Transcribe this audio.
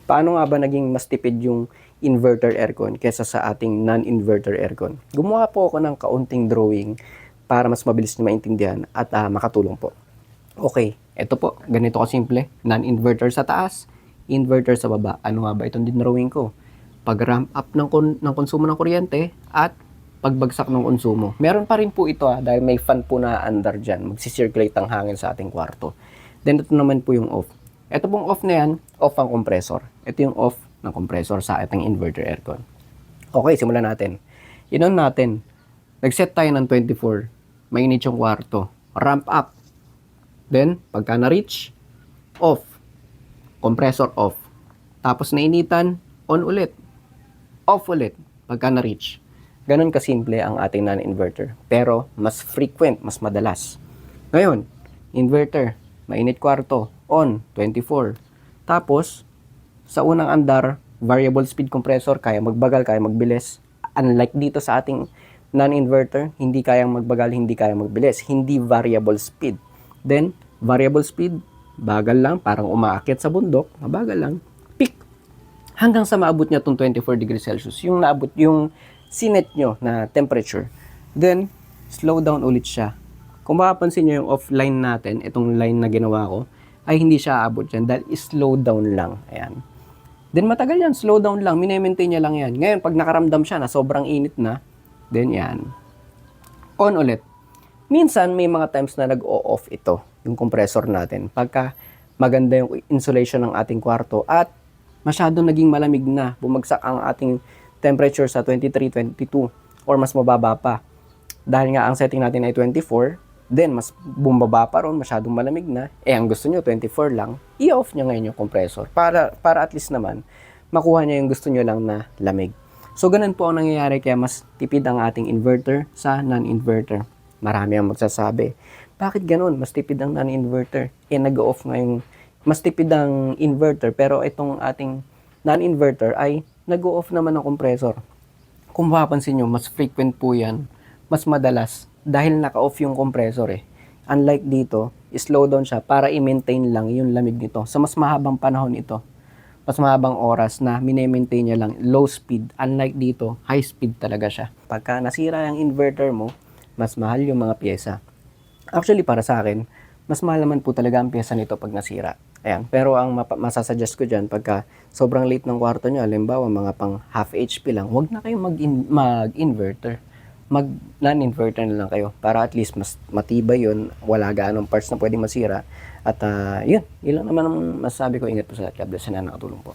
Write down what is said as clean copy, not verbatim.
Paano nga ba naging mas tipid yung inverter aircon kesa sa ating non-inverter aircon? Gumawa po ako ng kaunting drawing para mas mabilis nyo maintindihan at makatulong po. Okay, ito po, ganito kasimple. Non-inverter sa taas, inverter sa baba. Ano nga ba itong dinrawing ko? Pag-ramp up ng konsumo ng kuryente at pagbagsak ng konsumo. Meron pa rin po ito dahil may fan po na under dyan. Magsisirculate ang hangin sa ating kwarto. Then ito naman po yung off. Ito pong off na yan, off ang compressor. Ito yung off ng compressor sa ating inverter aircon. Okay, simulan natin. Inon natin. Nag-set tayo ng 24. Mainit yung kwarto. Ramp up. Then, pagka na-reach, off. Compressor off. Tapos nainitan, on ulit. Off ulit. Pagka na-reach. Ganon kasimple ang ating non-inverter. Pero, mas frequent, mas madalas. Ngayon, inverter, mainit kwarto, on, 24. Tapos, sa unang andar, variable speed compressor, kaya magbagal, kaya magbilis. Unlike dito sa ating non-inverter, hindi kayang magbagal, hindi kayang magbilis. Hindi variable speed. Then, variable speed, bagal lang, parang umaakyat sa bundok, mabagal lang. Peak. Hanggang sa maabot niya itong 24 degrees Celsius. Yung naabot, yung sinet nyo na temperature. Then, slow down ulit siya. Kung mapapansin nyo yung offline natin, itong line na ginawa ko, ay hindi siya aabot dyan dahil slow down lang. Ayan. Then matagal yan, slow down lang, mini-maintain niya lang yan. Ngayon, pag nakaramdam siya na sobrang init na, then yan. On ulit. Minsan, may mga times na nag-o-off ito, yung compressor natin. Pagka maganda yung insulation ng ating kwarto at masyadong naging malamig na, bumagsak ang ating temperature sa 23, 22 or mas mababa pa. Dahil nga ang setting natin ay 24, then mas bumaba pa ron, masyadong malamig na. Ang gusto nyo 24 lang, i-off nyo ngayon yung compressor para at least naman makuha nyo yung gusto nyo lang na lamig. So ganun po ang nangyayari kaya mas tipid ang ating inverter sa non-inverter. Marami ang magsasabi, bakit ganun? Mas tipid ang non-inverter. Nag-off nga yung mas tipid ang inverter pero itong ating non-inverter ay nag-off naman ang compressor. Kung mapapansin nyo, mas frequent po yan, mas madalas, dahil naka-off yung compressor Unlike dito, slow down siya para i-maintain lang yung lamig nito. Sa mas mahabang panahon ito, mas mahabang oras na mini-maintain niya lang low speed. Unlike dito, high speed talaga siya. Pagka nasira yung inverter mo, mas mahal yung mga pyesa. Actually, para sa akin, mas mahal naman po talaga ang pyesa nito pag nasira. Ayan. Pero ang masasuggest ko dyan, pagka sobrang late ng kwarto nyo, halimbawa mga pang half HP lang, huwag na kayong mag-inverter. Mag-non-inverter na lang kayo para at least mas matibay yun, wala gaanong parts na pwedeng masira. At yun lang naman ang masasabi ko. Ingat po sa lahat. God bless, na nakatulong po.